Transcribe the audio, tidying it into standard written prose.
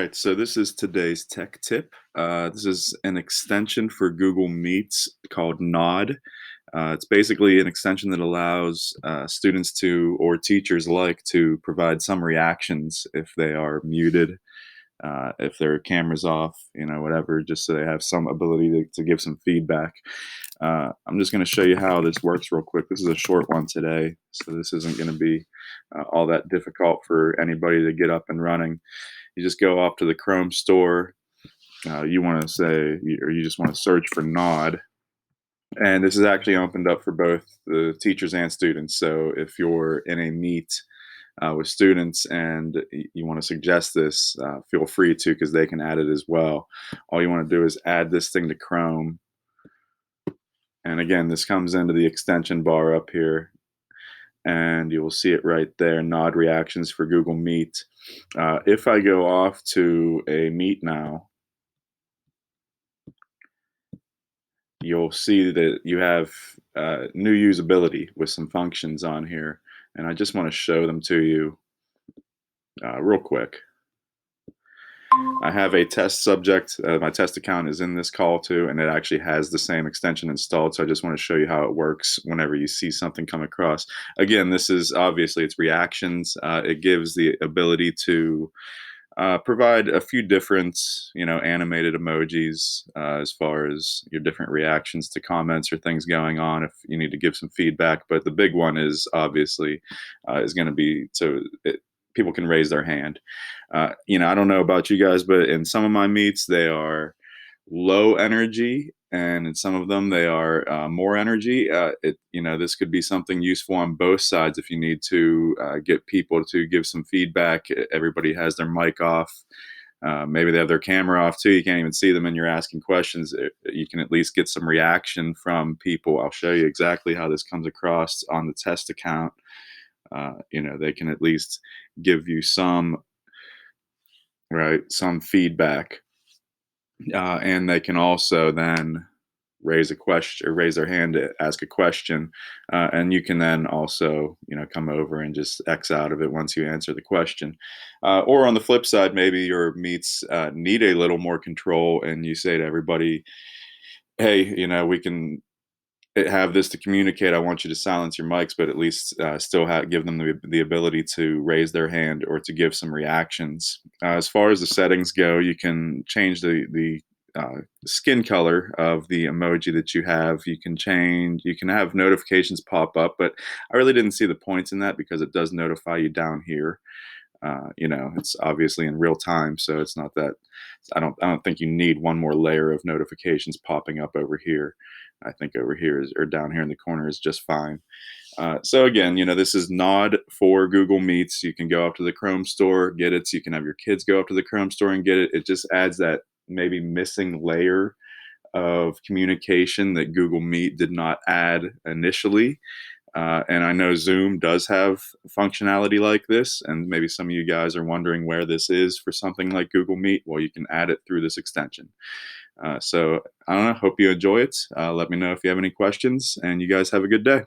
right, so this is today's tech tip. This is an extension for Google Meets called Nod. It's basically an extension that allows students to, or teachers like, to provide some reactions if they are muted, if their camera's off, whatever, just so they have some ability to give some feedback. I'm just going to show you how this works real quick. This is a short one today, so this isn't going to be all that difficult for anybody to get up and running. You just go off to the Chrome store. You want to say, or you just want to search for Nod. And this is actually opened up for both the teachers and students. So if you're in a meet with students and you want to suggest this, feel free to, because they can add it as well. All you want to do is add this thing to Chrome. And again, this comes into the extension bar up here. And you will see it right there, Nod reactions for Google Meet. If I go off to a Meet now, you'll see that you have new usability with some functions on here. And I just want to show them to you real quick. I have a test subject. My test account is in this call too, and it actually has the same extension installed. So I just want to show you how it works whenever you see something come across. Again, this is obviously it's reactions. It gives the ability to provide a few different, animated emojis as far as your different reactions to comments or things going on if you need to give some feedback. But the big one is obviously is going to be people can raise their hand. I don't know about you guys, but in some of my meets, they are low energy, and in some of them, they are more energy. This could be something useful on both sides if you need to get people to give some feedback. Everybody has their mic off. Maybe they have their camera off too. You can't even see them and you're asking questions. You can at least get some reaction from people. I'll show you exactly how this comes across on the test account. They can at least give you some feedback, and they can also then raise a question or raise their hand to ask a question, and you can then also come over and just X out of it once you answer the question. Or on the flip side, maybe your meets need a little more control, and you say to everybody, hey, we can have this to communicate. I want you to silence your mics, but at least still give them the ability to raise their hand or to give some reactions. As far as the settings go, you can change the skin color of the emoji that you have. You can have notifications pop up, but I really didn't see the points in that because it does notify you down here. It's obviously in real time, so it's not that. I don't think you need one more layer of notifications popping up over here. I think over here or down here in the corner is just fine. So again, this is Nod for Google Meets. You can go up to the Chrome store, get it. So you can have your kids go up to the Chrome store and get it. It just adds that maybe missing layer of communication that Google Meet did not add initially. And I know Zoom does have functionality like this, and maybe some of you guys are wondering where this is for something like Google Meet. Well, you can add it through this extension. So I don't know. Hope you enjoy it. Let me know if you have any questions, and you guys have a good day.